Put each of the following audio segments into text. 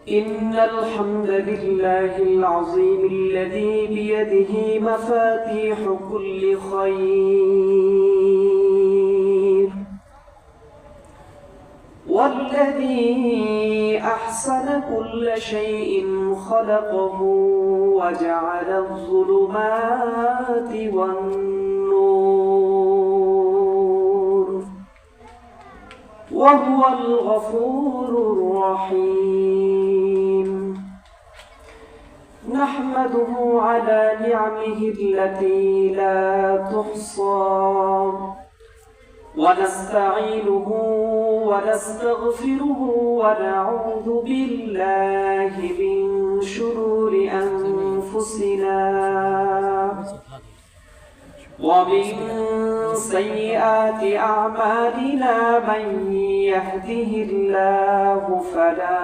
إن الحمد لله العظيم الذي بيده مفاتيح كل خير، والذي أحسن كل شيء خلقه وجعل الظلمات والنور، وهو الغفور الرحيم. نحمده على نعمه التي لا تحصى، ونستعينه ونستغفره ونعوذ بالله من شرور أنفسنا ومن سيئات أعمالنا. من يهده الله فلا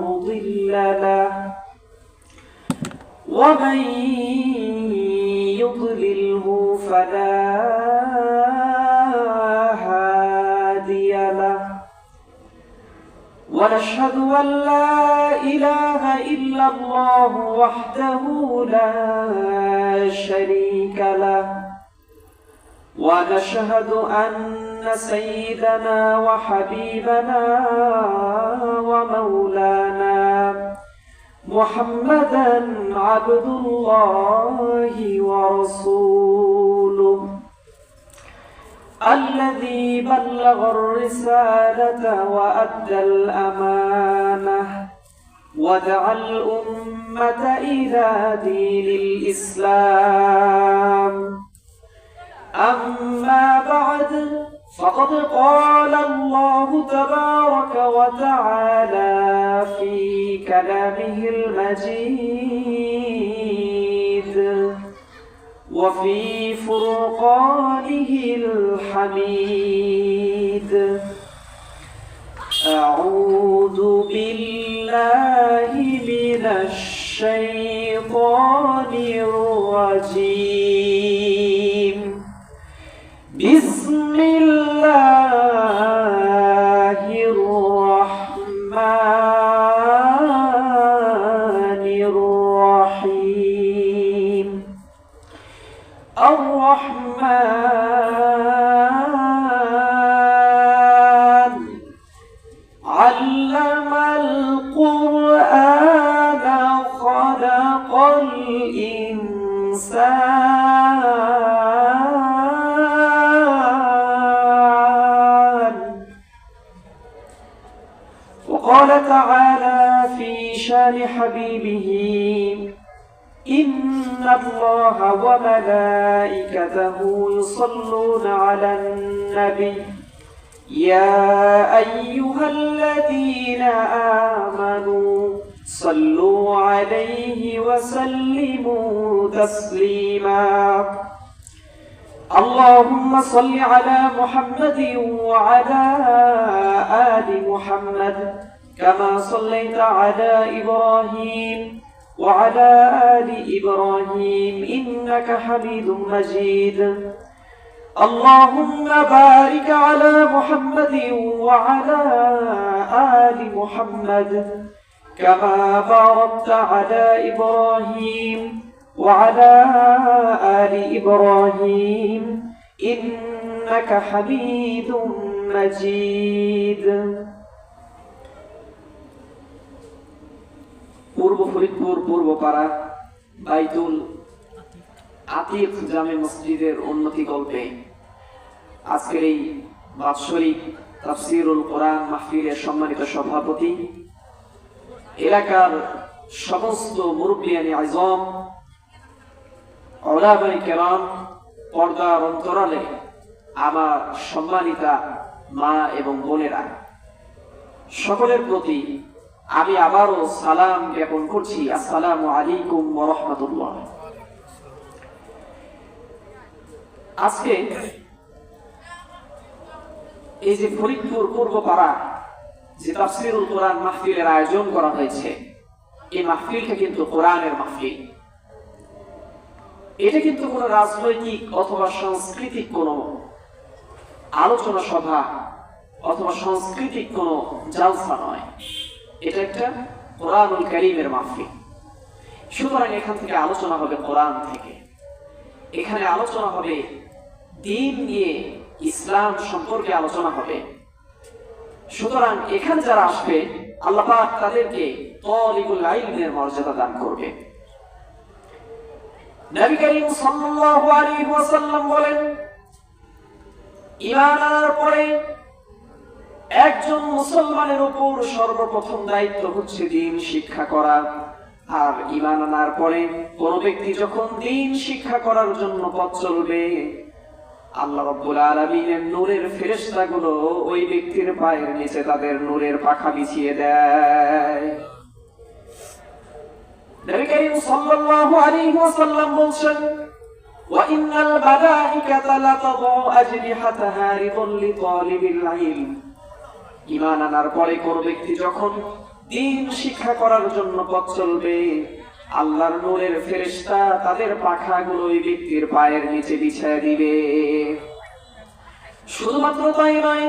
مضل له، ومن يضلله فلا هادي له. ونشهد أن لا إله إلا الله وحده لا شريك له، ونشهد أن سيدنا وحبيبنا ومولانا محمدًا عبد الله ورسوله، الذي بلغ الرسالة وأدى الأمانة ودعا الأمة إلى دين الإسلام. أما بعد، فقد قال الله تبارك وتعالى في كلامه المجيد وفي فرقانه الحميد: أعوذ بالله من الشيطان الرجيم. بسم الله الرحمن الرحيم. الرحمن علم القرآن خلق الإنسان. وقال تعالى في شان حبيبه: إن الله وملائكته يصلون على النبي يا أيها الذين آمنوا صلوا عليه وسلموا تسليما. اللهم صل على محمد وعلى آل محمد كما صليت على إبراهيم وعلى آل إبراهيم إنك حميد مجيد. اللهم بارك على محمد وعلى آل محمد كما باركت على إبراهيم وعلى آل إبراهيم إنك حميد مجيد. পূর্ব ফরিদপুর পূর্বপাড়া বাইতুল আতিক জামে মসজিদের উন্নতি কল্পে আজকের এই বাৎসরিক তাফসীরুল কোরআন মাহফিলের সম্মানিত সভাপতি, এলাকার সমস্ত মুরব্বিয়ানে আযম, উলামায়ে কেরাম, পর্দার অন্তরালে আমার সম্মানিতা মা এবং বোনেরা, সকলের প্রতি আমি আবারও সালাম জ্ঞাপন করছি। আসসালামু আলাইকুম ওয়া রাহমাতুল্লাহ। আজকে এই যে ফরিদপুর পূর্বপাড়া যে তাফসীরুল কোরআন মাহফিলের আয়োজন করা হয়েছে, এই মাহফিলটা কিন্তু কোরআনের মাহফিল। এটা কিন্তু কোনো রাজনৈতিক অথবা সাংস্কৃতিক কোনো আলোচনা সভা অথবা সাংস্কৃতিক কোনো জালসা নয়। এটা একটা কোরআনুল কারীমের মাহফিল। সুতরাং এখান থেকে আলোচনা হবে কোরআন থেকে, এখানে আলোচনা হবে দ্বীন নিয়ে, ইসলাম সম্পর্কে আলোচনা হবে। সুতরাং এখানে যারা আসবে আল্লাহ পাক তাদেরকে তালিবুল ইলমের মর্যাদা দান করবে। নবী করিম সাল্লাল্লাহু আলাইহি ওয়াসাল্লাম বলেন, ঈমান আনার পরে একজন মুসলমানের উপর সর্বপ্রথম দায়িত্ব হচ্ছে দ্বীন শিক্ষা করা। আর ঈমান আনার পরে কোন ব্যক্তি যখন দ্বীন শিক্ষা করার জন্য পথ চলবে, আল্লাহ রাব্বুল আলামিনের নূরের ফেরেশতাগুলো ওই ব্যক্তির পায়ের নিচে তাদের নূরের পাখা বিছিয়ে দেয়। নবী করিম সাল্লাল্লাহু আলাইহি ওয়াসাল্লাম বলেন, ওয়া ইন্নাল মালাইকাতা লাতাদউ আজনিহাতাহা রিদাল লিতালিবিল ইলম। ঈমান আনার পরে কোন ব্যক্তি যখন দ্বীন শিক্ষা করার জন্য পথ চলবে, আল্লাহর নূরের ফেরেশতা তাদের পাখাগুলো ওই ব্যক্তির পায়ের নিচে বিছিয়ে দিবে। শুধুমাত্র তাই নয়,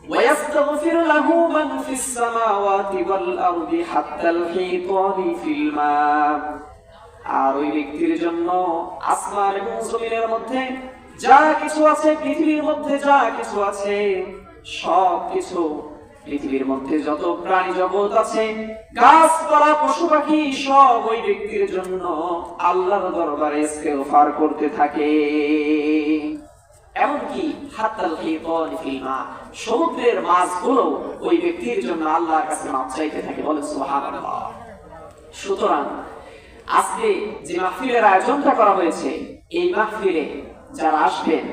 ওয়ায়াস্তাগফিরু লাহু মান ফিস সামাওয়াতি ওয়াল আরদি হাত্তাল হিতানি ফিল মা। আর ওই ব্যক্তির জন্য আসমান এবং জমিনের মধ্যে যা কিছু আছে, পৃথিবীর মধ্যে যা কিছু আছে, সব কিছু, পৃথিবীর মধ্যে যত প্রাণী জগৎ আছে, গাছপালা, পশু পাখি, সব ওই ব্যক্তির জন্য আল্লাহর দরবারে ইস্তেগফার করতে থাকে। এমনকি হাত্তাল হিতানি ফিল মা, সমুদ্রের মাছগুলো ওই ব্যক্তির জন্য আল্লাহর কাছে মাপ চাইতে থাকে। বলেন সুবহানাল্লাহ। সুতরাং আজকে যে মাহফিলের আয়োজনটা করা হয়েছে, এই মাহফিলে যারা আসবেন,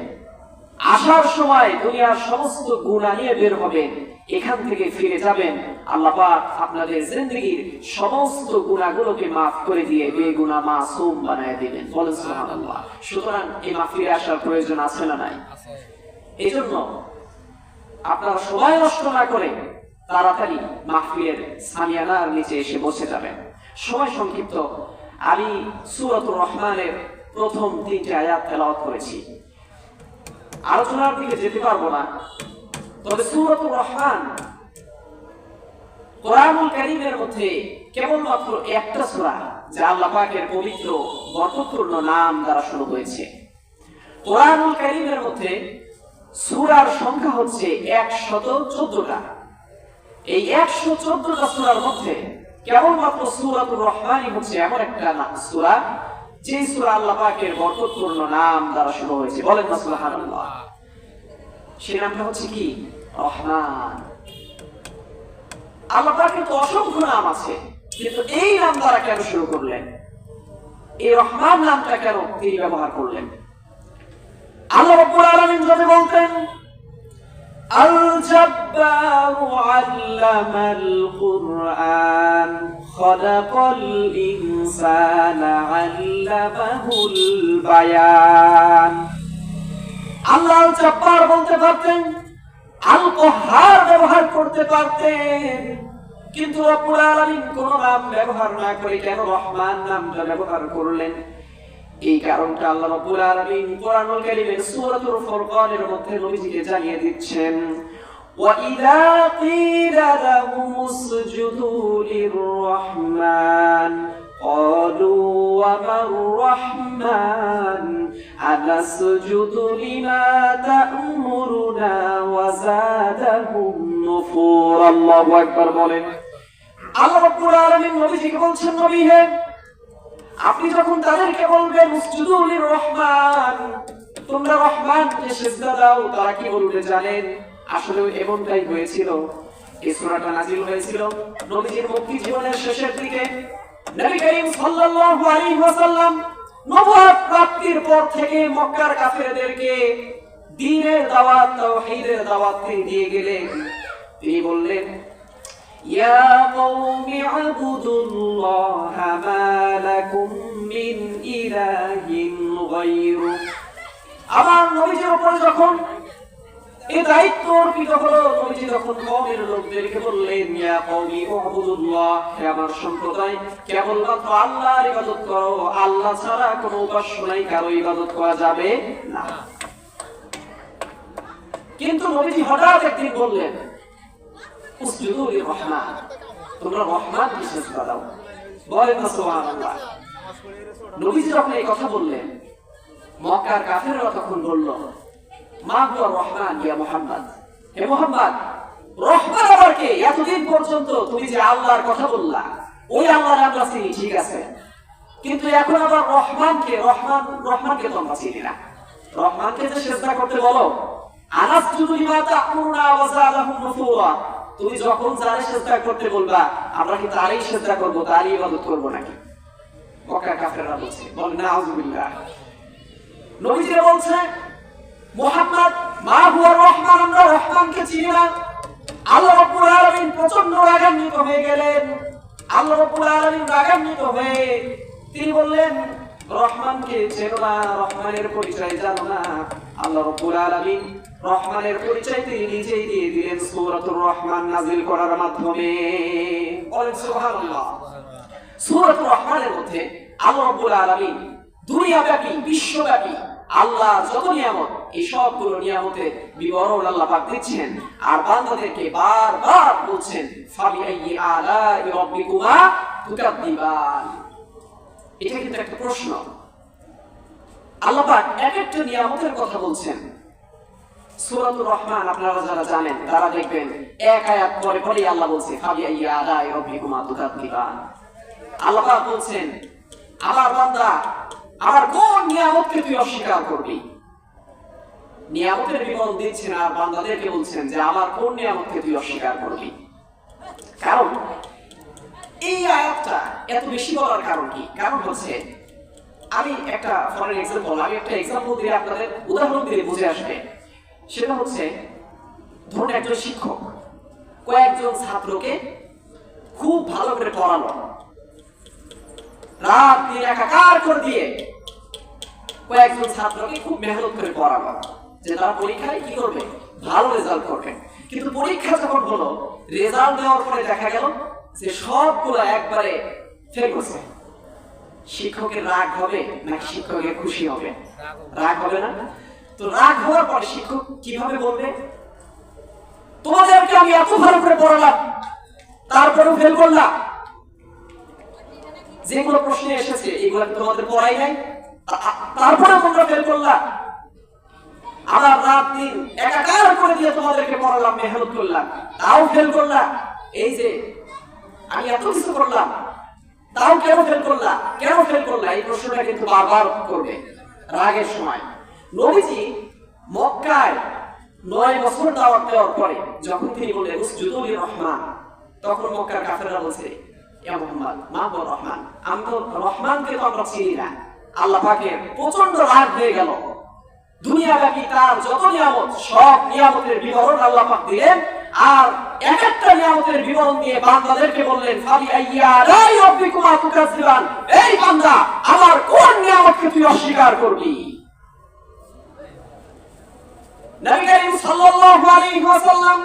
আসার সময় দুনিয়ার সমস্ত গুনাহ নিয়ে বের হবেন, এখান থেকে ফিরে যাবেন, আল্লাহ পাক আপনাদের জিন্দেগীর সমস্ত গুনাহগুলোকে মাফ করে দিয়ে বেগুনাহ মাসুম বানায় দিবেন। বলেন সুবহানাল্লাহ। সুতরাং এই মাহফিলে আসার প্রয়োজন আছে না নাই? এজন্য আপনারা সময় নষ্ট না করে তাড়াতাড়ি মাহফিলের সামিয়ানার নিচে এসে বসে যাবেন। সময় সংক্ষিপ্ত, আমি সূরাতুর রহমানের প্রথম 3টি আয়াত তেলাওয়াত করেছি, আলোচনার দিকে যেতে পারবো না। তবে সূরাতুর রহমান কোরআনুল কারীমের মধ্যে কেবলমাত্র একটা সূরা যা আল্লাহ পাকের পবিত্র বরকতপূর্ণ নাম দ্বারা শুরু হয়েছে। কোরআনুল কারীমের মধ্যে সূরার সংখ্যা হচ্ছে 114টা। এই 114টা সূরার মধ্যে কেবলমাত্র সূরাতুর রহমানই হচ্ছে এমন একটা সূরা যে সূরা আল্লাহ পাকের বরকতপূর্ণ নাম দ্বারা শুরু হয়েছে। বলেন না সুবহানাল্লাহ। সেই নামটা হচ্ছে কি? রহমান। আল্লাহ পাকের তো অসংখ্য নাম আছে, কিন্তু এই নাম দ্বারা কেন শুরু করলেন? এই রহমান নামটা কেন তিনি ব্যবহার করলেন? আল্লাহ রাব্বুল আলামিন যদি বলতেন, আল জাব্বারু আল্লামাল কুরআন খালাকাল ইনসানা আল্লামাহুল বায়ান। আল্লাহ আল জাব্বার বলতে পারতেন, আল কাহ্হার ব্যবহার করতে পারতেন, কিন্তু রব্বুল আলামিন কোন নাম ব্যবহার না করে কেন রহমান নামটা ব্যবহার করলেন? এই কারণটা আল্লাহ রাব্বুল আলামিন কোরআনুল কারীমের সূরাতুল ফুরকানের মধ্যে নবীজিকে জানিয়ে দিচ্ছেন। ওয়া ইযা ক্বিলা লাহুমুসজুদু লির-রাহমান ক্বালু ওয়া মার রাহমান আনাসজুদু লিমা তা'মুরুনা ওয়া যাদাহুম নুফুরা। আল্লাহু আকবার বলেন। আল্লাহ রাব্বুল আলামিন নবীজিকে বলছেন, নবী হে, আপনি যখন তাদেরকে বলবেন উসজুদু লির-রাহমান, তোমরা রহমানকে সিজদা দাও, তারা কি বলবে জানেন? আসলে এমনটাই হয়েছিল। এই সূরাটা নাযিল হয়েছিল নবীজির মুক্তি জীবনের শেষের দিকে। নবী করিম সাল্লাল্লাহু আলাইহি ওয়াসাল্লাম নবুয়ত প্রাপ্তির পর থেকে মক্কার কাফেরদেরকে দ্বীনের দাওয়াত, তাওহীদের দাওয়াত দিয়ে গেলেন। তিনি বললেন, ইয়া কওমি আবুদুল্লাহা মা লাকুম মিন ইলাহিন গায়রু। আমার নবীজির উপর যখন এই দায়িত্ব অর্পিত হলো, নবীজি যখন কওমের লোকদেরকে বললেন, ইয়া কওমি আবুদুল্লাহ, হে আমার সম্প্রদায়, কেবলমাত্র আল্লাহর ইবাদত করো, আল্লাহ ছাড়া কোনো উপাস্য নাই, কারো ইবাদত করা যাবে না। কিন্তু নবীজি হঠাৎ একদিন বললেন উসজুদু লির-রাহমান, তোমরা রহমানকে সিজদা দাও। বলেন না সুবহানাল্লাহ। নবীজি যখন এই কথা বললেন, মক্কার কাফেররা তখন বলল, মা হুয়া রহমান ইয়া মুহাম্মদ, হে মুহাম্মদ রহমান আবার কে? এতদিন পর্যন্ত তুমি যে আল্লাহর কথা বললা, ওই আল্লাহর আমরা চিনি, ঠিক আছে, কিন্তু এখন আবার রহমানকে তো আমরা চিনি না। রহমানকে যে সিজদা করতে বলো, আনাসজুদু লিমা তা'মুরুনা ওয়া যাদাহুম নুফুরা, তুমি যখন যারে সিজদা করতে বলবা আমরা কি তারই সিজদা করব, তারই ইবাদত করব নাকি? মক্কার কাফেররা বলছে, বলেন নাউযুবিল্লাহ। নবীজি বলছে, মুহাম্মদ মা হুয়া রহমান, আমরা রহমানকে চিনি না। আল্লাহ রাব্বুল আলামিন প্রচন্ড রাগান্বিত হয়ে গেলেন। আল্লাহ রাব্বুল আলামিন রাগান্বিত হয়ে তিনি বললেন, রহমানকে চেনো না, রহমানের পরিচয় জানো না। আল্লাহ রাব্বুল আলামিন রহমানের পরিচয় তিনি নিজেই দিয়ে দিলেন সূরাতুর রহমান নাযিল করার মাধ্যমে। বলেন সুবহানাল্লাহ। সূরাতুর রহমানের মধ্যে আল্লাহ রাব্বুল আলামিন দুনিয়াব্যাপী, বিশ্বব্যাপী আল্লাহ যত নিয়ামত, এই সবগুলো নিয়ামতের বিবরণ আল্লাহ পাক দিচ্ছেন, আর বান্দাদেরকে বারবার বলছেন, ফাবিআইয়ি আলাই রাব্বিকুমা তুকাদ্দিবান। এটা কিন্তু একটা প্রশ্ন। আল্লাহ পাক এক একটা নিয়ামতের কথা বলছেন। সূরাতুর রহমান আপনারা যারা জানেন তারা দেখবেন এক আয়াত পরে পরে আল্লাহ বলছে, ফাবিআইয়ি আলাই রাব্বিকুমা তুকাদ্দিবান। আল্লাহ পাক বলছেন, আমার বান্দা আমার কোন নিয়ামতকে তুই অস্বীকার করবি? নিয়ামতের বিবরণ দিচ্ছেন আর বান্দাদেরকে বলছেন যে আমার কোন নিয়ামতকে তুই অস্বীকার করবি। কারণ এই আয়াতটা এত বেশি বলার কারণ কি? কারণ হচ্ছে, আমি একটা ফরেন এক্সাম্পল, আমি একটা এক্সাম্পল দিয়ে আপনাদের উদাহরণ দিয়ে বুঝে আসবে। সেটা হচ্ছে, ধরুন একজন শিক্ষক কয়েকজন ছাত্রকে খুব ভালো করে পড়ালো, রাত দিন একাকার করে দিয়ে কয়েকজন ছাত্রকে খুব মেহনত করে পড়ালো যে তারা পরীক্ষায় কি করবে, ভালো রেজাল্ট করবে। কিন্তু পরীক্ষা যখন হলো, রেজাল্ট দেওয়ার পরে দেখা গেল যে সবগুলো একবারে ফেল করছে। শিক্ষকের রাগ হবে নাকি শিক্ষকের খুশি হবে? রাগ হবে না? তো রাগ হওয়ার পরে শিক্ষক কিভাবে বলবে, তোমাদেরকে আমি এত ভালো করে পড়ালাম তারপরেও ফেল করলাম, যেগুলো প্রশ্নে এসেছে এগুলো তোমাদের পড়াই নাই, তারপরে তোমরা ফেল করলা। আমার রাত দিন একাকার করে দিয়ে তোমাদেরকে পড়ালাম, মেহনত করলাম, তাও ফেল করলা। এই যে আমি এত কিছু করলাম তাও কেন ফেল করলা, কেন ফেল করলা? এই প্রশ্নটা কিন্তু বারবার করবে রাগের সময়। নবীজি মক্কায় 9 বছর দাওয়াত দেওয়ার পরে যখন তিনি বললেন উসজুদু লির-রহমান, তখন মক্কার কাফেররা বলছে, ইয়া মুহাম্মদ মা হুয়া রহমান, আমি তো রহমানকে তো আমরা চিনি না। আল্লাহ পাকের প্রচন্ড রাগ হয়ে গেল। দুনিয়াব্যাপী তার যত নিয়ামত, সব নিয়ামতের বিবরণ আল্লাহ পাক দিলেন, আর এক একটা নিয়ামতের বিবরণ দিয়ে বান্দাদেরকে বললেন, ফাবিআইয়ি আলাই রাব্বিকুমা তুকাজ্জিবান, এই বান্দা আমার কোন নিয়ামতকে তুই অস্বীকার করবি? নবী করিম সাল্লাল্লাহু আলাইহি ওয়াসাল্লাম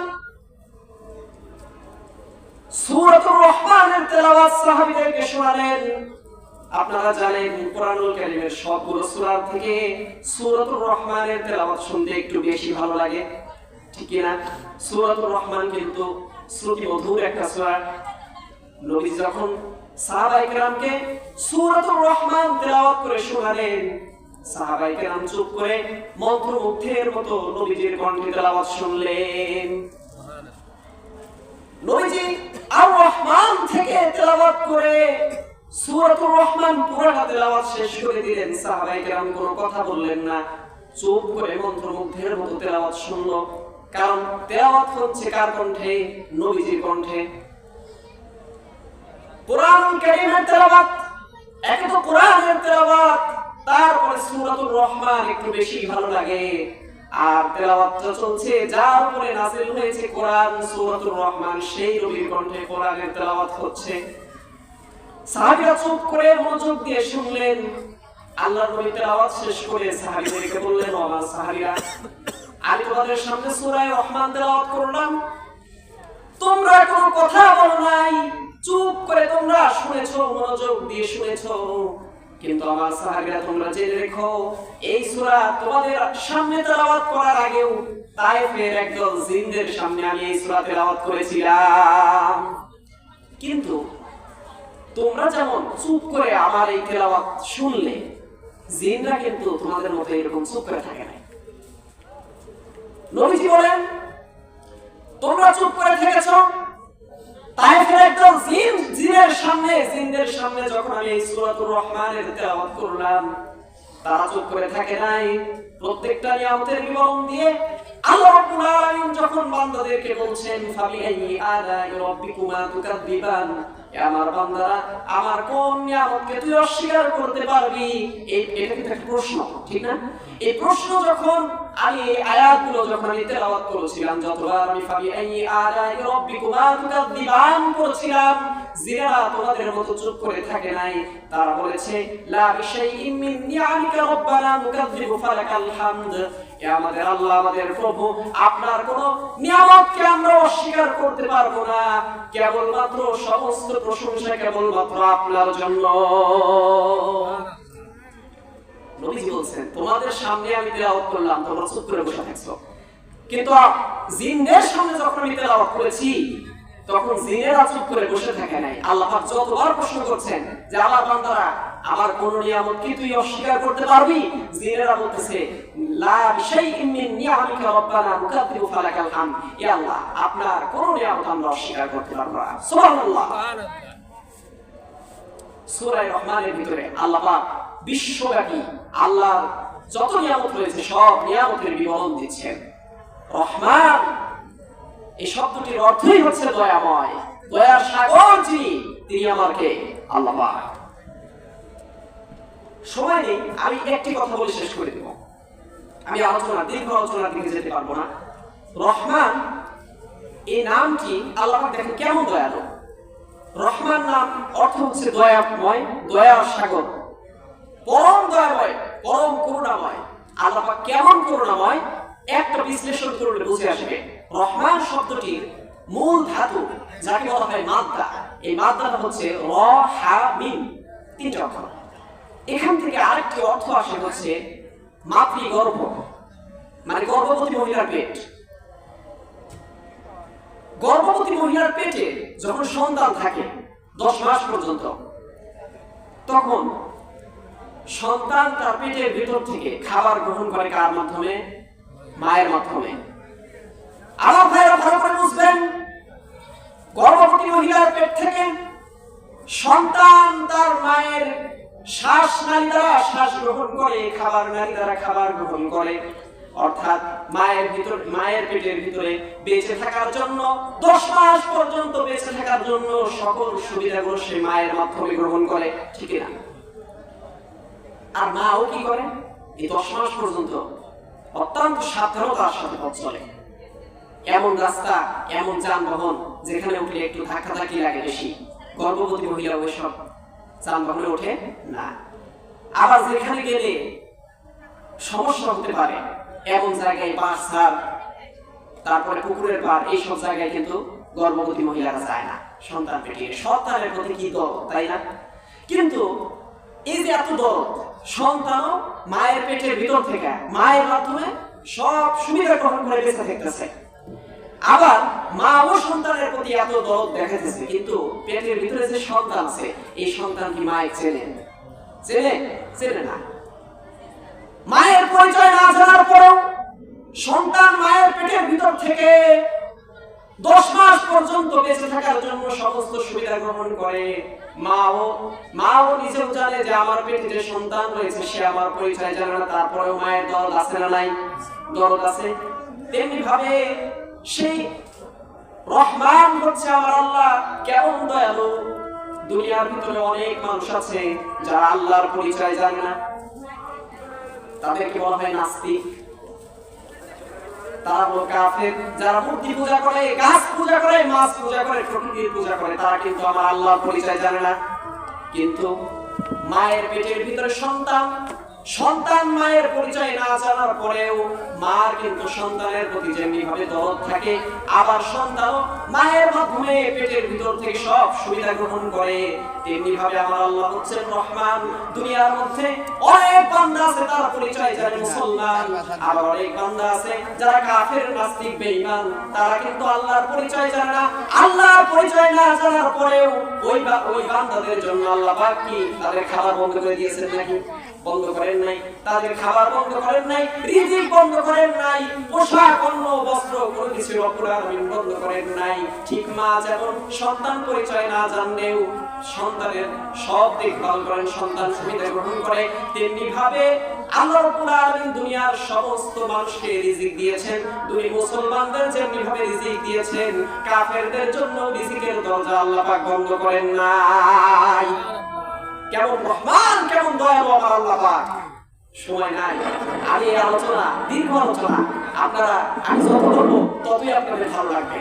সূরাতুর রহমানের তেলাওয়াত সাহাবীদেরকে শোনালেন। আপনারা জানেন কোরআনুল কারীমের সবগুলো সূরা থেকে সূরাতুর রহমানের তেলাওয়াত শুনতে একটু বেশি ভালো লাগে, ঠিক কি না? সূরাতুর রহমান কিন্তু শ্রুতি মধুর একটা সূরা। নবী যখন সাহাবায়ে কেরামকে সূরাতুর রহমান তেলাওয়াত করে শোনালেন, সাহাবায়ে কেরাম চুপ করে মন্ত্রমুগ্ধের মতো নবীজির কণ্ঠে তেলাওয়াত শুনলেন। নবীজি আর রহমান থেকে তেলাওয়াত করে সূরাতুর রহমান পুরোটা তেলাওয়াত শেষ করে দিলেন। সাহাবায়ে কেরাম কোনো কথা বললেন না, চুপ করে মন্ত্রমুগ্ধের মতো তেলাওয়াত শুনলো। কারণ তেলাওয়াত হচ্ছে কার কণ্ঠে? নবীজির কণ্ঠে। কোরআনুল কারীমের তেলাওয়াত, একে তো কোরআনের তেলাওয়াত, তারপরে সূরাতুর রহমান একটু বেশি ভালো লাগে। আর তেলাওয়াতটা চলছে যার উপরে নাযিল হয়েছে কোরআন, সূরাতুর রহমান, সেই নবীর কণ্ঠে কোরআনের তেলাওয়াত হচ্ছে। সাহাবীরা চুপ করে মনোযোগ দিয়ে শুনলেন। আল্লাহর নবী তেলাওয়াত শেষ করে সাহাবীদেরকে বললেন, ও আমার সাহাবীরা, আমি তোমাদের সামনে সূরা রহমান তেলাওয়াত করলাম, তোমরা কোনো কথা বলো নাই, চুপ করে তোমরা শুনেছো, মনোযোগ দিয়ে শুনেছো। কিন্তু আমার সাহাবীরা তোমরা জেনে রেখো, এই সূরা তোমাদের সামনে তেলাওয়াত করার আগেও তায়েফের একদল জিনদের সামনে আমি এই সূরা তেলাওয়াত করেছিলাম। কি কিন্তু তোমরা যেমন চুপ করে আমার এই তেলাওয়াত শুনলে, জিনরা কিন্তু তোমাদের মতো এরকম চুপ করে থাকে না। নবীজি বলেন, তোমরা চুপ করে থেকেছো, তায়েফের একদল জিনদের সামনে যখন আমি এই সূরাতুর রহমানের তেলাওয়াত করলাম, তারা চুপ করে থাকে নাই। প্রত্যেকটা নিয়ামতের বিবরণ দিয়ে আল্লাহ রাব্বুল আলামিন যখন বান্দাদেরকে বলছেন, ফাবিআইয়ি আলাই রাব্বিকুমা তুকাযযিবান, আমার বান্দারা আমার কোন নিয়ামতকে তুই অস্বীকার করতে পারবি? এটা কিন্তু একটা প্রশ্ন, ঠিক না? এই প্রশ্ন যখন আমি এই আয়াতগুলো যখন আমি তেলাওয়াত করেছিলাম, যতবার আমি ফাবিআইয়ি আলাই রাব্বিকুমা তুকাযযিবান করেছিলাম, জিনেরা তোমাদের মতো চুপ করে থাকে নাই। তারা বলেছে, লা বিশাইইন মিন নিআমিকা রাব্বানা নুকাযযিবু ফালাকাল হামদ, হে আমাদের আল্লাহ, আমাদের প্রভু, আপনার কোন নিয়ামতকে আমরা অস্বীকার করতে পারবো না, কেবলমাত্র সমস্ত প্রশংসা কেবলমাত্র আপনার জন্য। নবীজি বলছেন, তোমাদের সামনে আমি তেলাওয়াত করলাম, তোমরা চুপ করে বসে থাকছো, কিন্তু জিনদের সামনে যখন আমি তেলাওয়াত করেছি, তখন জিনেরা চুপ করে বসে থাকে নাই। আল্লাহ পাক যতবার প্রশ্ন করছেন যে আমার বান্দারা আমার কোন নিয়ামত কি তুই অস্বীকার করতে পারবি, জিনেরা বলতেছে, লা বিশাইইন মিন নিআমিকা রাব্বানা নুকাযযিবু ফালাকাল হামদ, ইয়া আল্লাহ, আপনার কোন নিয়ামত আমরা অস্বীকার করতে পারবো না। সুবহানাল্লাহ। সূরা রহমানের ভিতরে আল্লাহ পাক বিশ্বব্যাপী আল্লাহর যত নিয়ামত রয়েছে সব নিয়ামতের বিবরণ দিচ্ছেন। রহমান এই শব্দটির অর্থই হচ্ছে দয়াময়, দয়ার সাগর যিনি, তিনি আমার কে? আল্লাহ পাক। সময় নেই, আমি একটি কথা বলে শেষ করে দেব। আমি দীর্ঘ আলোচনার দিকে যেতে পারবো না। রহমান এই নামটি আল্লাহ পাক দেখেন কেমন দয়ালু। রহমান নাম অর্থ হচ্ছে দয়াময়, দয়ার সাগর, পরম দয়াময়, পরম করুণাময়। আল্লাহ পাক কেমন করুণাময় একটা বিশ্লেষণ করলে বুঝে আসবে। রহমান শব্দটির মূল ধাতু যাকে বলা হয় মাদ্দা, এই মাদ্দাটা হচ্ছে র হা মিম, তিনটা অক্ষর। এখান থেকে আরেকটি অর্থ আসে হচ্ছে মাতৃগর্ভ, মানে গর্ভবতী মহিলার পেট। গর্ভবতী মহিলার পেটে যখন সন্তান থাকে 10 মাস পর্যন্ত, তখন সন্তান তার পেটের ভিতর থেকে খাবার গ্রহণ করে কার মাধ্যমে? মায়ের মাধ্যমে। আমার ভাইরা ভালো করে বুঝবেন, গর্ভবতী মহিলার পেট থেকে সন্তান তার মায়ের শ্বাস নালী দ্বারা শ্বাস গ্রহণ করে, খাবার নালী দ্বারা খাবার গ্রহণ করে। অর্থাৎ মায়ের পেটের ভিতরে বেঁচে থাকার জন্য 10 মাস পর্যন্ত বেঁচে থাকার জন্য সকল সুবিধাগুলো সে মায়ের মাধ্যমে গ্রহণ করে, ঠিক না? আর মাও কি করে? এই 10 মাস পর্যন্ত অত্যন্ত সাবধানতার সাথে পথ চলে। এমন রাস্তা, এমন যানবাহন যেখানে উঠলে একটু ধাক্কাধাক্কি লাগে বেশি, গর্ভবতী মহিলা ওইসব যানবাহনে ওঠে না। আবার যেখানে গেলে সমস্যা হতে পারে এমন জায়গায় বাস ছাড়, তারপরে পুকুরের পার, এইসব জায়গায় কিন্তু গর্ভবতী মহিলারা যায় না। সন্তান পেটে সন্তানের প্রতি কি দরদ, তাই না? কিন্তু এই যে এত দরদ, সন্তানও মায়ের পেটের ভিতর থেকে মায়ের মাধ্যমে সব সুবিধা গ্রহণ করে বেঁচে থাকতেছে। আবার মা ও সন্তানের প্রতি এত দরদ দেখাতেছে, কিন্তু পেটের ভিতরে যে সন্তান আছে, এই সন্তান কি মায়ের চেনে না। মায়ের পরিচয় না জানার পরেও সন্তান মায়ের পেটের ভিতর থেকে 10 মাস পর্যন্ত বেঁচে থাকার জন্য সমস্ত সুবিধা গ্রহণ করে। মাও নিজেও জানে যে আমার পেটে যে সন্তান রয়েছে সে আমার পরিচয় জানে না, তারপরেও মায়ের দরদ আছে না নাই? দরদ আছে। তেমনি ভাবে সেই রহমান হচ্ছে আমার আল্লাহ কেমন দয়ালু। দুনিয়ার ভিতরে অনেক মানুষ আছে যারা আল্লাহর পরিচয় জানে না, তাদেরকে বলা হয় নাস্তিক। তারা হলো কাফের, যারা মূর্তি পূজা করে, গাছ পূজা করে, মাছ পূজা করে, প্রকৃতির পূজা করে, তারা কিন্তু আমার আল্লাহর পরিচয় জানে না। কিন্তু মায়ের পেটের ভিতরে সন্তান সন্তান মায়ের পরিচয় না জানার পরেও মার কিন্তু সন্তানের প্রতি যেমনি ভাবে দরদ থাকে, আবার সন্তানও মায়ের মাধ্যমে পেটের ভিতর থেকে সব সুবিধা গ্রহণ করে, তেমনি ভাবে আমার আল্লাহ হচ্ছেন রহমান। দুনিয়ার মধ্যে অনেক বান্দা আছে তার পরিচয় জানে মুসলমান, আবার অনেক বান্দা আছে যারা কাফের, নাস্তিক, বেঈমান, তারা কিন্তু আল্লাহর পরিচয় জানে না। আল্লাহর পরিচয় না জানার পরেও ওই বান্দাদের জন্য আল্লাহ পাক কি তাদের খাবার বন্ধ করে দিয়েছেন নাকি? বন্ধ করেন নাই। তাদের খাবার বন্ধ করেন নাই, রিজিক বন্ধ করেন নাই, পোশাক, অন্ন, বস্ত্র কোনো কিছু রব্বুল আলামিন বন্ধ করেন নাই। ঠিক মা যেমন সন্তান পরিচয় না জানলেও সন্তানের সব দেখভাল করেন, সন্তান সুবিধা গ্রহণ করে, তেমনি ভাবে আল্লাহ রাব্বুল আলামিন দুনিয়ার সমস্ত মানুষকে রিজিক দিয়েছেন। দুই মুসলমানদের যেমনি ভাবে রিজিক দিয়েছেন, কাফেরদের জন্য রিজিকের দরজা আল্লাহ পাক বন্ধ করেন নাই। কেমন রহমান, কেমন দয়ালু আমার আল্লাহ পাক। সময় নাই, আর এই আলোচনা দীর্ঘ আলোচনা, আপনারা আমি যত বলবো ততই আপনাদের ভালো লাগবে।